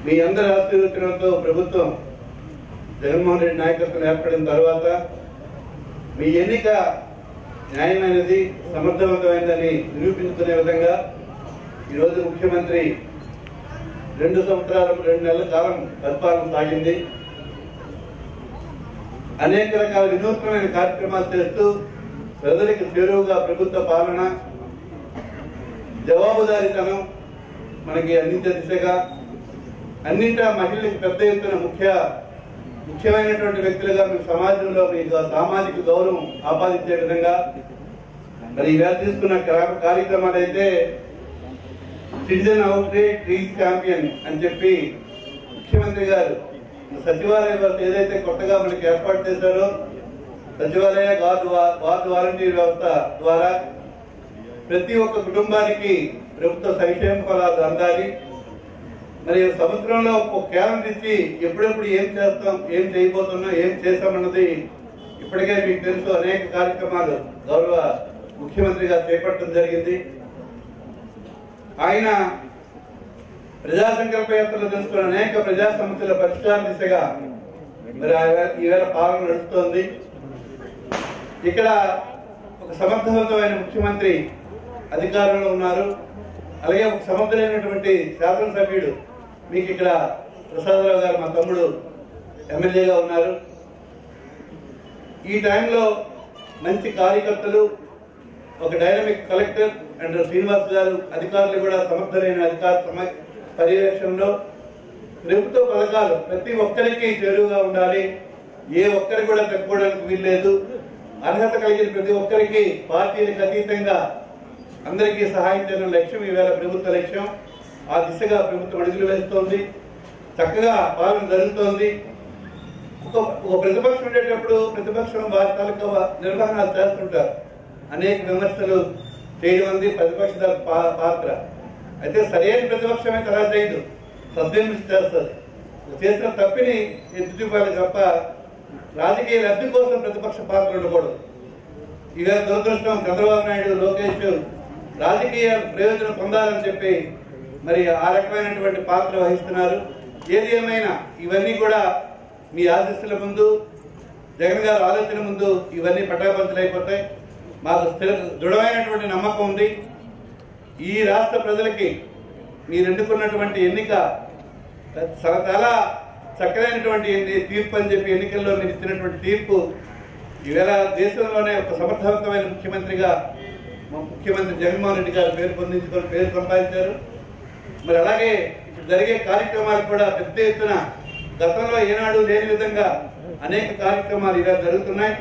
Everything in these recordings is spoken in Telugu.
మీ అందరి ఆశీర్వచనంతో ప్రభుత్వం జగన్మోహన్ రెడ్డి నాయకత్వం ఏర్పడిన తర్వాత మీ ఎన్నిక న్యాయమైనది, సమర్థవంతమైనదని నిరూపించుకునే విధంగా ఈరోజు ముఖ్యమంత్రి 2 సంవత్సరాలు 2 నెలల కాలం పరిపాలన సాగింది. అనేక రకాల వినూత్నమైన కార్యక్రమాలు చేస్తూ ప్రజలకు చేరువుగా ప్రభుత్వ పాలన, జవాబుదారీతనం మనకి అందించే దిశగా అన్నింటా మహిళలకు పెద్ద ఎత్తున ముఖ్యమైనటువంటి వ్యక్తులుగా మీ సమాజంలో మీకు సామాజిక గౌరవం ఆపాదించే విధంగా మరి ఈవేళ తీసుకున్న కార్యక్రమాలు అయితే సిటిజన్ అవుట్రీచ్ ట్రీట్ ఛాంపియన్ అని చెప్పి ముఖ్యమంత్రి గారు సచివాలయ వ్యవస్థ ఏదైతే కొత్తగా మనకి ఏర్పాటు చేశారో సచివాలయ వార్డు వాలంటీర్ వ్యవస్థ ద్వారా ప్రతి ఒక్క కుటుంబానికి ప్రభుత్వ సంక్షేమ ఫలాలు అందాలి. మరి సంవత్సరంలో ఒక క్యాలెండర్ ఇచ్చి ఎప్పుడెప్పుడు ఏం చేస్తాం, ఏం చేయబోతున్నాం, ఏం చేస్తామన్నది ఇప్పటికే మీకు తెలుసు. అనేక కార్యక్రమాలు గౌరవ ముఖ్యమంత్రి గారు చేపట్టడం జరిగింది. ఆయన ప్రజా సంకల్ప యాత్రలో తెలుసుకున్న అనేక ప్రజా సమస్యల పరిష్కార దిశగా మరి ఈవేళ పాలన నడుస్తోంది. ఇక్కడ ఒక సమర్థవంతమైన ముఖ్యమంత్రి అధికారంలో ఉన్నారు. అలాగే ఒక సమర్థులైనటువంటి శాసనసభ్యుడు మీకు ఇక్కడ ప్రసాదరావు గారు, మా తమ్ముడు, ఎమ్మెల్యేగా ఉన్నారు. ఈ టైంలో మంచి కార్యకర్తలు, ఒక డైనమిక్ కలెక్టర్ అండ్ శ్రీనివాస్ గారు, అధికారులు కూడా సమర్థులైన అధికార పర్యవేక్షణలో ప్రభుత్వ పథకాలు ప్రతి ఒక్కరికి చేరువుగా ఉండాలి. ఏ ఒక్కరికి కూడా తప్పుకోవడానికి వీల్లేదు. అర్హత కలిగిన ప్రతి ఒక్కరికి పార్టీలకు అతీతంగా అందరికీ సహాయం చేయడం లక్ష్యం ఈవేళ ప్రభుత్వ లక్ష్యం. ఆ దిశగా ప్రభుత్వం అడుగులు వేస్తోంది. చక్కగా పాలన జరుగుతోంది. ఒక ప్రతిపక్షం ఉండేటప్పుడు ప్రతిపక్షం వారి తాలూకా నిర్వహణ చేస్తుంటారు. అనేక విమర్శలు చేయడం ఉంది ప్రతిపక్ష పాత్ర. అయితే సరైన ప్రతిపక్షమే తలా చేయదు, సద్విమర్శ చేస్తుంది. చేసిన తప్పిని ఎత్తుచూపాలి తప్ప రాజకీయ లబ్ధి కోసం ప్రతిపక్ష పాత్ర ఉండకూడదు. ఇవాళ దురదృష్టం చంద్రబాబు నాయుడు, లోకేష్ రాజకీయ ప్రయోజనం పొందాలని చెప్పి మరి ఆ రకమైనటువంటి పాత్ర వహిస్తున్నారు. ఏది ఏమైనా ఇవన్నీ కూడా మీ ఆశీస్సుల ముందు, జగన్ గారి ఆలోచన ముందు ఇవన్నీ పటాపంచలైపోతాయి. మాకు దృఢమైనటువంటి నమ్మకం ఉంది. ఈ రాష్ట్ర ప్రజలకి మీరు ఎన్నుకున్నటువంటి ఎన్నిక చాలా చక్కనైనటువంటి తీర్పు అని చెప్పి ఎన్నికల్లో మీరు ఇచ్చినటువంటి తీర్పు ఈవేళ దేశంలోనే ఒక సమర్థవంతమైన ముఖ్యమంత్రిగా ముఖ్యమంత్రి జగన్మోహన్ రెడ్డి గారు పేరు సంపాదించారు. మరి అలాగే ఇప్పుడు జరిగే కార్యక్రమాలు కూడా పెద్ద ఎత్తున గతంలో ఏనాడు లేని విధంగా అనేక కార్యక్రమాలు ఇలా జరుగుతున్నాయి.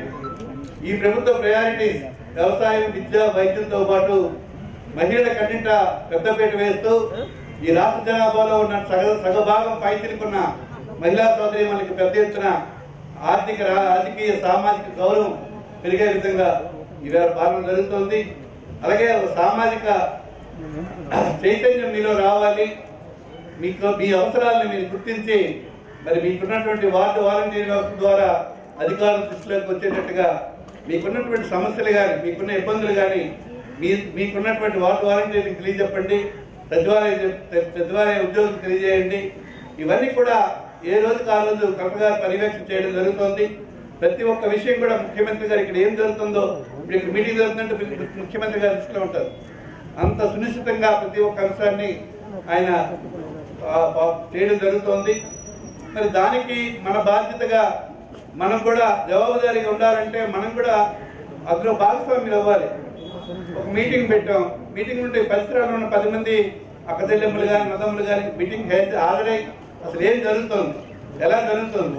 ఈ ప్రభుత్వ ప్రయారిటీస్ వ్యవసాయం, విద్య, వైద్యంతో పాటు మహిళల కన్నింట పెద్దపీట వేస్తూ ఈ రాష్ట్ర జనాభాలో ఉన్న సగభాగం పైచిలుకున్న మహిళా సోదరి మనకి పెద్ద ఎత్తున రాజకీయ సామాజిక గౌరవం పెరిగే విధంగా ఈవేళ పాలన జరుగుతోంది. అలాగే సామాజిక చైతన్యం మీలో రావాలి. మీ అవసరాలను మీరు గుర్తించి మరి మీకున్నటువంటి వార్డు వాలంటీర్ వ్యవస్థ ద్వారా అధికారుల దృష్టిలోకి వచ్చేటట్టుగా మీకున్నటువంటి సమస్యలు కానీ, మీకున్న ఇబ్బందులు కానీ మీకున్నటువంటి వార్డు వాలంటీర్లకు తెలియజెప్పండి. సచివాలయ ఉద్యోగులకు తెలియజేయండి. ఇవన్నీ కూడా ఏ రోజుకి ఆ రోజు కరెక్ట్గా పర్యవేక్షణ చేయడం జరుగుతోంది. ప్రతి ఒక్క విషయం కూడా ముఖ్యమంత్రి గారు ఇక్కడ ఏం జరుగుతుందో, ఇప్పుడు ఇక్కడ మీటింగ్ జరుగుతుందంటే ముఖ్యమంత్రి గారి దృష్టిలో ఉంటారు. అంత సునిశ్చితంగా ప్రతి ఒక్క అంశాన్ని ఆయన చేయడం జరుగుతోంది. మరి దానికి మన బాధ్యతగా మనం కూడా జవాబుదారీగా ఉండాలంటే మనం కూడా అందులో భాగస్వామ్యులు అవ్వాలి. ఒక మీటింగ్ పెట్టాం. మీటింగ్ ఉంటే పరిసరాలు ఉన్న 10 మంది అక్కచెల్లెమ్మలు కానీ, మదమ్మలు కానీ మీటింగ్ ఆల్రెడీ అసలు ఏం జరుగుతుంది, ఎలా జరుగుతుంది,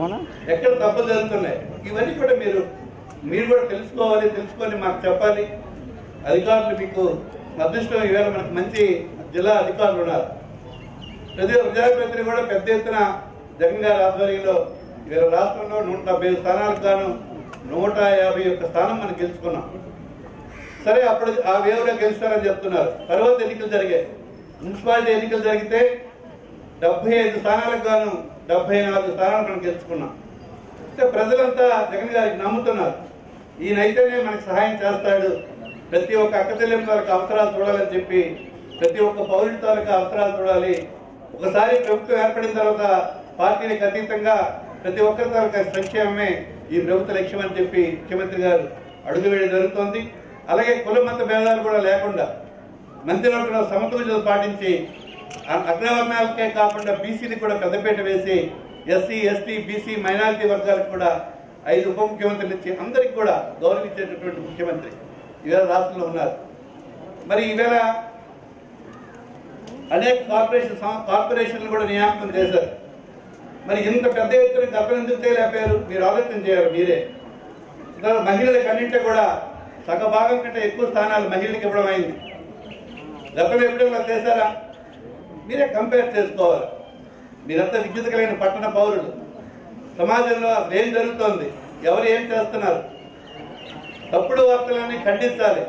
ఎక్కడ తప్పులు జరుగుతున్నాయి, ఇవన్నీ కూడా మీరు కూడా తెలుసుకొని మాకు చెప్పాలి. అధికారులు మీకు అదృష్టం ఈవేళ మనకు మంచి జిల్లా అధికారులు ఉన్నారు. ప్రజాప్రతినిధులు కూడా పెద్ద ఎత్తున జగన్ గారి ఆధ్వర్యంలో ఈవేళ రాష్ట్రంలో 175 స్థానాలకు గాను 151 స్థానం మనం గెలుచుకున్నాం. సరే, అప్పుడు ఆ వేవ్లో గెలుస్తారని చెప్తున్నారు. తర్వాత ఎన్నికలు జరిగాయి. మున్సిపాలిటీ ఎన్నికలు జరిగితే 75 స్థానాలకు గాను 74 స్థానాలు మనం గెలుచుకున్నాం. అంటే ప్రజలంతా జగన్ గారికి నమ్ముతున్నారు. ఈయనైతేనే మనకు సహాయం చేస్తాడు, ప్రతి ఒక్క అక్కచెల్లెమ్మ వాళ్ళకి అవసరాలు చూడాలని చెప్పి, ప్రతి ఒక్క పౌరుడి తాలూకా అవసరాలు చూడాలి, ఒకసారి ప్రభుత్వం ఏర్పడిన తర్వాత పార్టీలకు అతీతంగా ప్రతి ఒక్కరి తాలూకా సంక్షేమమే ఈ ప్రభుత్వ లక్ష్యం అని చెప్పి ముఖ్యమంత్రి గారు అడుగు వేయడం జరుగుతోంది. అలాగే కుల మత భేదాలు కూడా లేకుండా మంత్రివర్గంలో సమతుల్యత పాటించి అగ్రవర్ణాలకే కాకుండా బీసీని కూడా పెద్దపీట వేసి ఎస్సీ ఎస్టీ బీసీ మైనారిటీ వర్గాలకు కూడా 5 ఉప ముఖ్యమంత్రులు ఇచ్చి అందరికి కూడా గౌరవించేటటువంటి ముఖ్యమంత్రి ఈవేళ రాష్ట్రంలో ఉన్నారు. మరి ఈవేళ అనేక కార్పొరేషన్లు కూడా నియామకం చేశారు. మరి ఇంత పెద్ద ఎత్తున గతం ఎందుకు చేయలేకపోయారు? మీరు ఆలోచన చేయాలి మీరే. మహిళలకు అన్నింటి కూడా సగభాగం కంటే ఎక్కువ స్థానాలు మహిళలకు ఇవ్వడం అయింది. గతం ఎప్పుడైనా చేశారా? మీరే కంపేర్ చేసుకోవాలి. మీరంతా విద్యుత్ కలిగిన పట్టణ పౌరులు. సమాజంలో అసలు ఏం జరుగుతోంది, ఎవరు ఏం చేస్తున్నారు, తప్పుడు వార్తలన్నీ ఖండించాలి.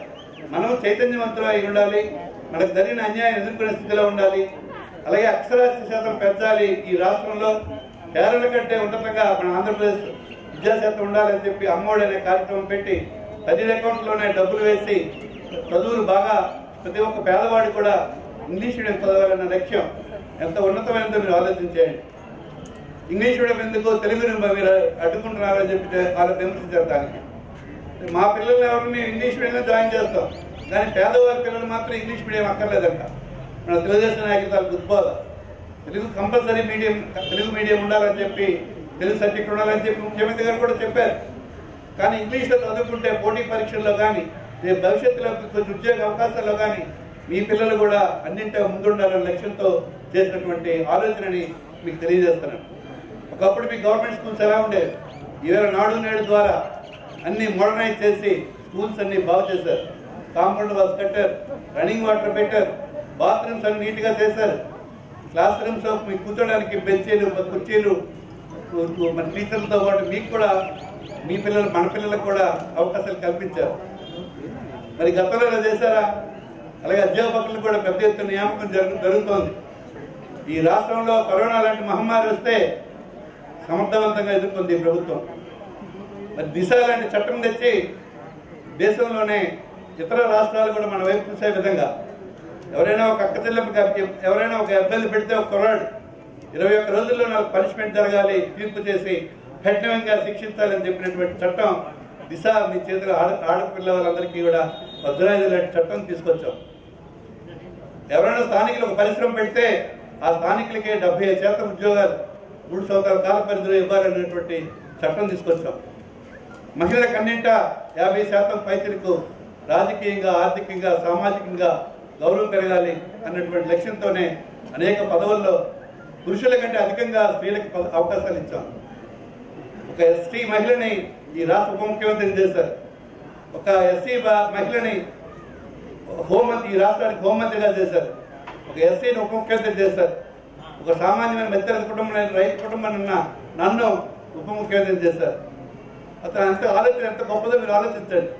మనం చైతన్యవంతులై ఉండాలి. మనకు జరిగిన అన్యాయం ఎదుర్కొనే స్థితిలో ఉండాలి. అలాగే అక్షరాస్యత శాతం పెంచాలి. ఈ రాష్ట్రంలో కేరళ కంటే ఉన్నతంగా మన ఆంధ్రప్రదేశ్ విద్యాశాతం ఉండాలని చెప్పి అమ్మఒడి అనే కార్యక్రమం పెట్టి 10 అకౌంట్లోనే డబ్బులు వేసి చదువులు బాగా ప్రతి ఒక్క పేదవాడు కూడా ఇంగ్లీష్ మీడియం చదవాలన్న లక్ష్యం ఎంత ఉన్నతమైనదో మీరు ఆలోచించేయండి. ఇంగ్లీష్ మీడియం ఎందుకు తెలుగుని మీరు అడ్డుకుంటున్నారని చెప్పి వాళ్ళు విమర్శించారు. దానికి మా పిల్లలు ఎవరిని ఇంగ్లీష్ మీడియంలో జాయిన్ చేస్తాం, కానీ పేదవారి పిల్లలు మాత్రం ఇంగ్లీష్ మీడియం అక్కర్లేదంట. మన తెలుగుదేశం నాయకులు గుర్తుపోదా, Telugu compulsory medium, Telugu medium ఉండాలని చెప్పి, తెలుగు సబ్జెక్ట్ ఉండాలని చెప్పి ముఖ్యమంత్రి గారు కూడా చెప్పారు. కానీ ఇంగ్లీష్లో చదువుకుంటే పోటీ పరీక్షల్లో కానీ రేపు భవిష్యత్తులో కొంచెం ఉద్యోగ అవకాశాల్లో కానీ మీ పిల్లలు కూడా అన్నింటా ముందుండాలనే లక్ష్యంతో చేసినటువంటి ఆలోచనని మీకు తెలియజేస్తున్నాను. ఒకప్పుడు మీ గవర్నమెంట్ స్కూల్స్ ఎలా ఉండేవి, ఈవేళ నాడు నేడు ద్వారా అన్ని మోడర్నైజ్ చేసి స్కూల్స్ అన్ని బాగు చేశారు. కాంపౌండ్ వాల్స్ కట్టారు, రన్నింగ్ వాటర్ పెట్టారు, బాత్రూమ్స్ అన్ని నీట్గా చేశారు. క్లాస్ రూమ్స్ మీకు కూర్చోడానికి బెంచీలు కుర్చీలు మన టీచర్లతో పాటు మీకు కూడా మీ పిల్లలు మన పిల్లలకు కూడా అవకాశాలు కల్పించారు. మరి గతంలో ఇలా చేశారా? అలాగే అధ్యాపకులు కూడా పెద్ద ఎత్తున నియామకం జరుగుతోంది. ఈ రాష్ట్రంలో కరోనా లాంటి మహమ్మారి వస్తే సమర్థవంతంగా ఎదుర్కొంది ఈ ప్రభుత్వం. మరి దిశ లాంటి చట్టం తెచ్చి దేశంలోనే ఇతర రాష్ట్రాలు కూడా మన వైపు చూసే విధంగా ఎవరైనా ఒక అక్క చెల్లెమ్మకి ఎవరైనా ఒక ఇబ్బంది పెడితే ఒక కుర్రాడు 21 రోజుల్లో నాకు పనిష్మెంట్ జరగాలి, తీర్పు చేసి కఠినంగా శిక్షించాలని చెప్పినటువంటి చట్టం దిశ మీ చేతిలో ఆడపిల్ల వాళ్ళందరికీ కూడా భద్రాయుధ లాంటి చట్టం తీసుకొచ్చాం. ఎవరైనా స్థానికులు ఒక పరిశ్రమ పెడితే ఆ స్థానికులకే 75% ఉద్యోగాలు 3 సంవత్సరాల కాల పరిధిలో ఇవ్వాలనేటువంటి చట్టం తీసుకొచ్చాం. మహిళలకు అన్నింట 50% పైచలకు రాజకీయంగా, ఆర్థికంగా, సామాజికంగా గౌరవం పెరగాలి అన్నటువంటి లక్ష్యంతోనే అనేక పదవుల్లో పురుషుల కంటే అధికంగా స్త్రీలకు అవకాశాలు ఇచ్చాం. ఒక ఎస్టీ మహిళని ఈ రాష్ట్ర ఉప ముఖ్యమంత్రిని చేశారు. ఒక ఎస్సీ మహిళని ఈ రాష్ట్రానికి హోంమంత్రిగా చేశారు. ఒక ఎస్సీని ఉప ముఖ్యమంత్రి చేశారు. ఒక సామాన్యమైన మధ్యతరగతి కుటుంబం, రైతు కుటుంబం ఉన్న నన్ను ఉప ముఖ్యమంత్రి చేశారు. అతను అంత ఆలోచన ఎంత గొప్పదో మీరు ఆలోచించండి.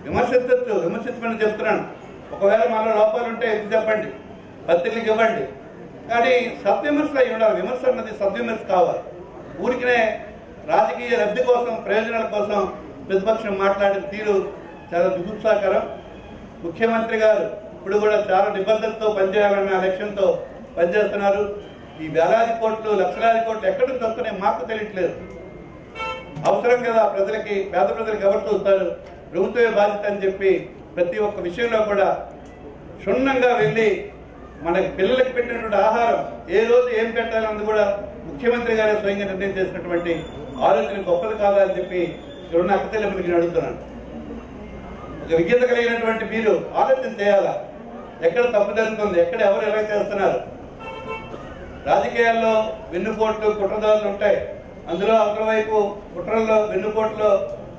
విమర్శించవచ్చు, విమర్శించమని చెప్తున్నాను. ఒకవేళ మనలో లోపాలు ఉంటే ఎత్తి చెప్పండి, పత్రికలకు ఇవ్వండి, కానీ సద్విమర్శలు అయి ఉండాలి. విమర్శ అన్నది సద్విమర్శ కావాలి. ఊరికినే రాజకీయ లబ్ధి కోసం, ప్రయోజనాల కోసం ప్రతిపక్షం మాట్లాడిన తీరు చాలా దుగుత్సాకరం. ముఖ్యమంత్రి గారు ఇప్పుడు కూడా చాలా నిబద్ధతతో పనిచేయాలన్న లక్ష్యంతో పనిచేస్తున్నారు. ఈ వేలాది కోట్లు, లక్షలాది కోట్లు ఎక్కడి నుంచి వస్తున్నాయి మాకు తెలియట్లేదు. అవసరం కదా ప్రజలకి, పేద ప్రజలకు ఎవరు చూస్తారు, ప్రభుత్వమే బాధ్యత అని చెప్పి ప్రతి ఒక్క విషయంలో కూడా క్షుణ్ణంగా వెళ్ళి మన పిల్లలకు పెట్టినటువంటి ఆహారం ఏ రోజు ఏం పెట్టాలన్నది కూడా ముఖ్యమంత్రి గారే స్వయంగా నిర్ణయం చేసినటువంటి ఆలోచన గొప్పది కాదా అని చెప్పి ఇక్కడున్న అక్కచెల్లెమ్మకి నేను అడుగుతున్నాను. ఒక విజ్ఞత కలిగినటువంటి మీరు ఆలోచన చేయాలా, ఎక్కడ తప్పు జరుగుతుంది, ఎక్కడ ఎవరు ఎలా చేస్తున్నారు. రాజకీయాల్లో వెన్నుపోట్లు, కుట్రదారులు ఉంటాయి. అందులో అవతల వైపు కుట్రల్లో, వెన్నుపోట్లో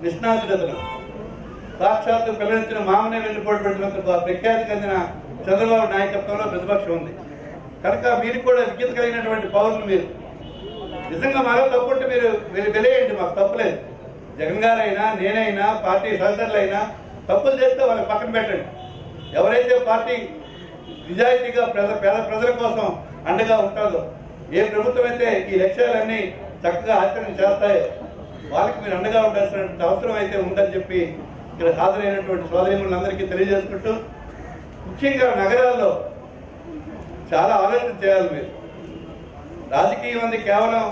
నిష్ణాతులతలు సాక్షాత్తు పిల్లనిచ్చిన మామనే వెన్నుపోటు పెట్టినందుకు ప్రఖ్యాతి చెందిన చంద్రబాబు నాయకత్వంలో ప్రతిపక్షం ఉంది. కనుక మీరు కూడా విజ్ఞత కలిగినటువంటి పౌరులు. మీరు నిజంగా మాలో తప్పుంటే మీరు వెలియండి, మాకు తప్పులేదు. జగన్ గారైనా, నేనైనా, పార్టీ సహచరులైనా తప్పులు చేస్తే వాళ్ళకి పక్కన పెట్టండి. ఎవరైతే పార్టీ నిజాయితీగా పేద ప్రజల కోసం అండగా ఉంటుందో, ఏ ప్రభుత్వం అయితే ఈ లక్ష్యాలన్నీ చక్కగా ఆచరణ చేస్తాయో వాళ్ళకి మీరు అండగా ఉండాల్సినటువంటి అవసరం అయితే ఉందని చెప్పి ఇక్కడ హాజరైనటువంటి సోదరీమణులందరికీ తెలియజేసుకుంటూ, ముఖ్యంగా నగరాల్లో చాలా ఆలోచన చేయాలి. మీరు రాజకీయం ఉంది కేవలం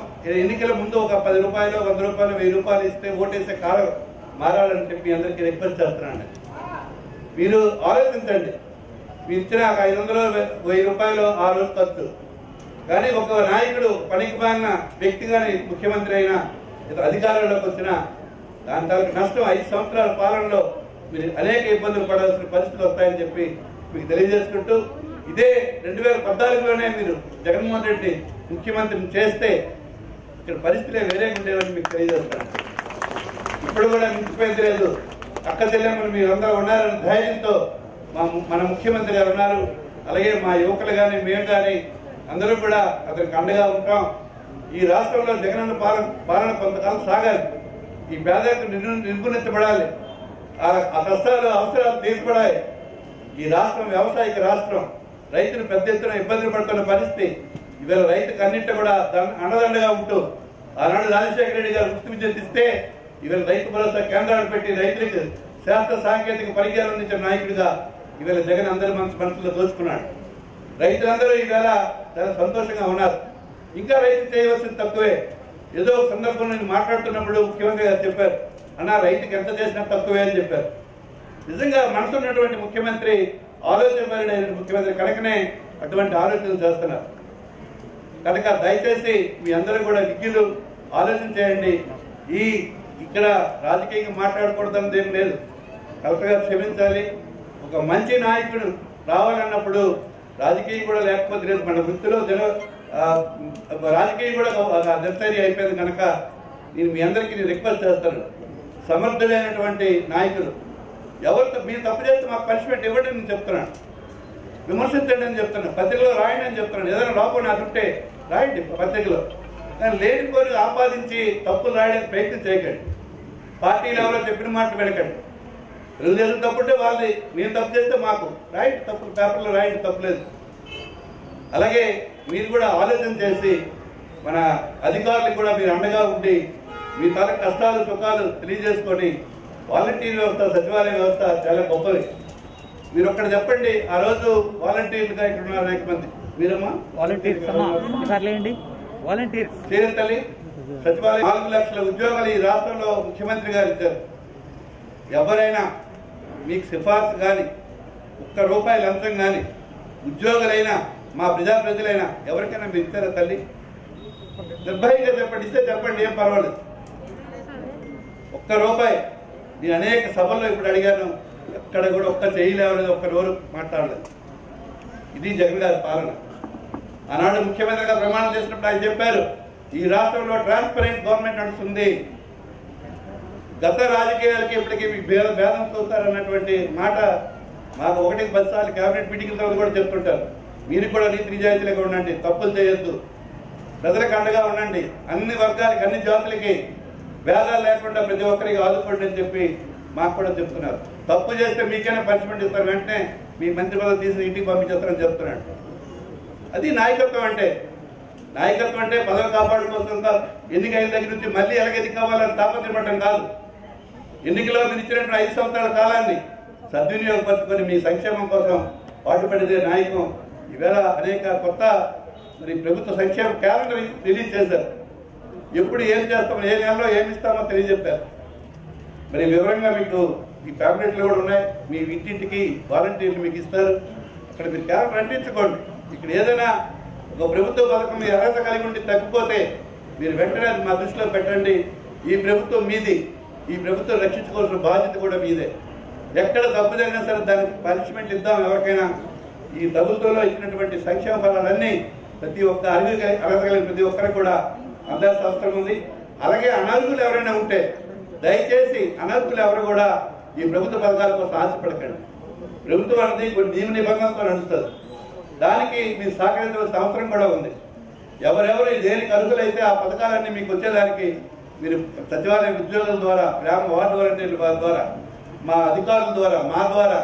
ఎన్నికల ముందు ఒక 10 రూపాయలు 100 రూపాయలు 1000 రూపాయలు ఇస్తే ఓటేసే కాలం మారాలని చెప్పి అందరికీ రిక్వెస్ట్ చేస్తున్నాను. మీరు ఆలోచించండి. మీరు ఇచ్చిన 500 1000 రూపాయలు ఆ రోజు ఖర్చు, కానీ ఒక నాయకుడు పనికి మాలిన వ్యక్తి కానీ ముఖ్యమంత్రి అయినా అధికారంలోకి వచ్చినా దాని తర్వాత నష్టం 5 సంవత్సరాల పాలనలో మీరు అనేక ఇబ్బందులు పడాల్సిన పరిస్థితులు వస్తాయని చెప్పి మీకు తెలియజేసుకుంటూ, ఇదే 2014లోనే మీరు జగన్మోహన్ రెడ్డి ముఖ్యమంత్రిని చేస్తే ఇక్కడ పరిస్థితులే వేరేగా ఉండేవని మీకు తెలియజేస్తాను. ఇప్పుడు కూడా మించిపోయింది లేదు. అక్క చెల్లెమ్మలు మీరందరూ ఉన్నారని ధైర్యంతో మన ముఖ్యమంత్రి గారు ఉన్నారు. అలాగే మా యువకులు కానీ మేము కానీ అందరూ కూడా అతనికి అండగా ఉంటాం. ఈ రాష్ట్రంలో జగనన్న పాలన కొంతకాలం సాగాలి. ఈ పేదలకు నిర్మూలించబడాలి. ఆ కష్టాలు అవసరాలు తీర్చబడాలి. ఈ రాష్ట్రం వ్యవసాయక రాష్ట్రం. రైతులు పెద్ద ఎత్తున ఇబ్బందులు పడుతున్న పరిస్థితి. ఇవాళ రైతుకు అన్నింటి కూడా అండదండగా ఉంటూ ఆనాడు రాజశేఖర రెడ్డి గారు ఉచిత విద్యుత్ ఇస్తే ఇవాళ రైతు భరోసా కేంద్రాలు పెట్టి రైతులకు శాస్త్ర సాంకేతిక పరిజ్ఞానం అందించిన నాయకుడిగా ఇవాళ జగన్ అందరి మనసులో దోచుకున్నాడు. రైతులందరూ ఈవేళ చాలా సంతోషంగా ఉన్నారు. ఇంకా రైతు చేయవలసింది తక్కువే. ఏదో ఒక సందర్భంలో నేను మాట్లాడుతున్నప్పుడు ముఖ్యమంత్రి గారు చెప్పారు, అన్న రైతుకి ఎంత చేసినా తక్కువే అని చెప్పారు. నిజంగా మనసు ఉన్నటువంటి ముఖ్యమంత్రి, ఆలోచనపరుడైన ముఖ్యమంత్రి కనుకనే అటువంటి ఆలోచనలు చేస్తున్నారు. కనుక దయచేసి మీ అందరూ కూడా విజ్ఞులు ఆలోచన చేయండి. ఇక్కడ రాజకీయంగా మాట్లాడకూడదని ఏం లేదు. కలెక్టర్ గారు క్షమించాలి. ఒక మంచి నాయకుడు రావాలన్నప్పుడు రాజకీయం కూడా లేకపోతే లేదు. మన వృత్తిలో రాజకీయం కూడా నెసరీ అయిపోయింది. కనుక నేను మీ అందరికీ రిక్వెస్ట్ చేస్తాను, సమర్థులైనటువంటి నాయకులు ఎవరితో మీరు తప్పు చేస్తే మాకు పనిష్మెంట్ ఇవ్వండి నేను చెప్తున్నాను, విమర్శించండి అని చెప్తున్నాను, పత్రికలో రాయండి అని చెప్తున్నాను. ఏదైనా లోపం నాకు ఉంటే రాయండి పత్రికలో. కానీ లేనిపోయి ఆపాదించి తప్పులు రాయడానికి ప్రయత్నం చేయకండి. పార్టీలు ఎవరో చెప్పిన మాట వినకండి. తెలుగుదేశం తప్పుంటే వాళ్ళది, నేను తప్పు చేస్తే మాకు రాయండి, తప్పులు పేపర్లో రాయండి, తప్పులేదు. అలాగే మీరు కూడా ఆలోచన చేసి మన అధికారులకు కూడా మీరు అండగా ఉండి మీ తన కష్టాలు సుఖాలు తెలియజేసుకొని వాలంటీర్ వ్యవస్థ, సచివాలయ వ్యవస్థ చాలా గొప్పది. మీరు ఒక్కడ చెప్పండి, ఆ రోజు వాలంటీర్లుగా ఇక్కడ ఉన్నారు అనేక మంది. మీరమ్మా వాలంటీర్స్ తల్లి సచివాలయం 4 లక్షల ఉద్యోగాలు ఈ రాష్ట్రంలో ముఖ్యమంత్రి గారు ఇచ్చారు. ఎవరైనా మీకు సిఫార్సు కానీ ₹1 లంచం కానీ ఉద్యోగులైనా మా ప్రజలైనా ఎవరికైనా మీరు ఇచ్చారా తల్లి? నిర్భయంగా చెప్పండి. ఇస్తే చెప్పండి, ఏం పర్వాలేదు. ₹1 నేను అనేక సభల్లో ఇప్పుడు అడిగాను, ఎక్కడ కూడా ఒక్క చేయలేవలేదు, ఒక్క రోజు మాట్లాడలేదు. ఇది జగన్ గారి పాలన. ఆనాడు ముఖ్యమంత్రిగా ప్రమాణం చేసినప్పుడు ఆయన చెప్పారు, ఈ రాష్ట్రంలో ట్రాన్స్పరెంట్ గవర్నమెంట్ నడుస్తుంది. గత రాజకీయాలకి ఇప్పటికీ మీకు భేదం చూస్తారన్నటువంటి మాట మాకు 1-10 సార్లు కేబినెట్ మీటింగ్ల తర్వాత కూడా చెప్తుంటారు. మీరు కూడా నీతి నిజాయితీలుగా ఉండండి, తప్పులు చేయొద్దు, ప్రజలకు అండగా ఉండండి, అన్ని వర్గాలకి అన్ని జాతులకి భేదాలు లేకుండా ప్రతి ఒక్కరికి ఆదుకోండి అని చెప్పి మాకు కూడా చెప్తున్నారు. తప్పు చేస్తే మీకైనా పనిష్మెంట్ ఇస్తారు, వెంటనే మీ మంత్రి పదవి తీసి ఇంటికి పంపించేస్తారని చెప్తున్నాడు. అది నాయకత్వం అంటే. నాయకత్వం అంటే పదవి కాపాడుకోసం కాదు, ఎన్నికైన దగ్గర నుంచి మళ్ళీ ఎలాగెది కావాలని తాపత్రపడటం కాదు. ఎన్నికలో మీరు ఇచ్చినటువంటి 5 సంవత్సరాల కాలాన్ని సద్వినియోగపరుచుకొని మీ సంక్షేమం కోసం పాటుపడితే నాయకం. ఈవేళ అనేక కొత్త ప్రభుత్వ సంక్షేమ క్యాలెండర్ రిలీజ్ చేశారు. ఎప్పుడు ఏం చేస్తామో, ఏ నెలలో ఏమి ఇస్తామో తెలియజెప్పారు. మరి వివరంగా మీకు ఈ ప్యాబ్లెట్లు కూడా ఉన్నాయి. మీ ఇంటింటికి వాలంటీర్లు మీకు ఇస్తారు. అక్కడ మీరు క్యాలెండర్ అంటించుకోండి. ఇక్కడ ఏదైనా ఒక ప్రభుత్వ పథకం మీ అర్హత కలిగి ఉండి తగ్గిపోతే మీరు వెంటనే మా దృష్టిలో పెట్టండి. ఈ ప్రభుత్వం మీది, ఈ ప్రభుత్వం రక్షించుకోవాల్సిన బాధ్యత కూడా మీదే. ఎక్కడ తప్పు జరిగినా సరే దానికి పనిష్మెంట్ ఇద్దాం ఎవరికైనా. ఈ ప్రభుత్వంలో ఇచ్చినటువంటి సంక్షేమ ఫలాలన్నీ ప్రతి ఒక్క అర్హత కలిగిన ప్రతి ఒక్కరికి కూడా అందాల్సిన అవసరం ఉంది. అలాగే అనర్హులు ఎవరైనా ఉంటే దయచేసి అనర్హులు ఎవరు కూడా ఈ ప్రభుత్వ పథకాల కోసం ఆశపడకండి. ప్రభుత్వం అనేది కొన్ని నియమ నిబంధనలతో నడుస్తుంది. దానికి మీరు సహకరించాల్సిన అవసరం కూడా ఉంది. ఎవరెవరు దేనికి అర్హులైతే ఆ పథకాలన్నీ మీకు వచ్చేదానికి మీరు సచివాలయ ఉద్యోగుల ద్వారా, గ్రామ వార్డు వాలంటీర్ల ద్వారా, మా అధికారుల ద్వారా, మా ద్వారా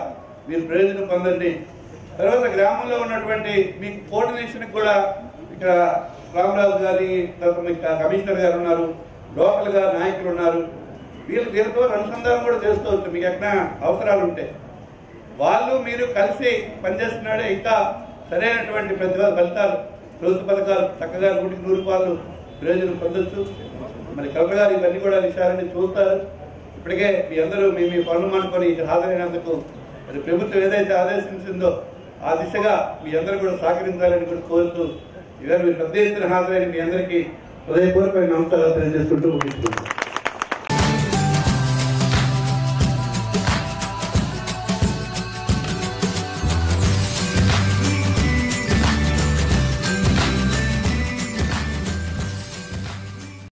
మీరు ప్రయోజనం పొందండి. తర్వాత గ్రామంలో ఉన్నటువంటి మీ కోఆర్డినేషన్ కూడా ఇక్కడ రామరాజు గారి తర్వాత మీకు కమిషనర్ గారు ఉన్నారు, లోకల్ గా నాయకులు ఉన్నారు. వీళ్ళతో అనుసంధానం కూడా చేసుకోవచ్చు. మీకు ఎక్కడ అవసరాలు ఉంటే వాళ్ళు మీరు కలిసి పనిచేస్తున్నాడే ఇంకా సరైనటువంటి ఫలితాలు ప్రభుత్వ పథకాలు చక్కగా 100% ప్రయోజనం పొందొచ్చు. మరి కలెక్టర్ గారు ఇవన్నీ కూడా విషయాలన్నీ చూస్తారు. ఇప్పటికే మీ అందరూ మీ పనులు మానుకొని ఇటు హాజరైనందుకు మరి ప్రభుత్వం ఏదైతే ఆదేశించిందో ఆ దిశగా మీ అందరూ కూడా సహకరించాలని కూడా కోరుతూ ఇవాళ మీరు పెద్ద ఎత్తున హాజరైన మీ అందరికీ హృదయపూర్వక నమస్కారాలు తెలియజేసుకుంటూ ముగిస్తున్నాను.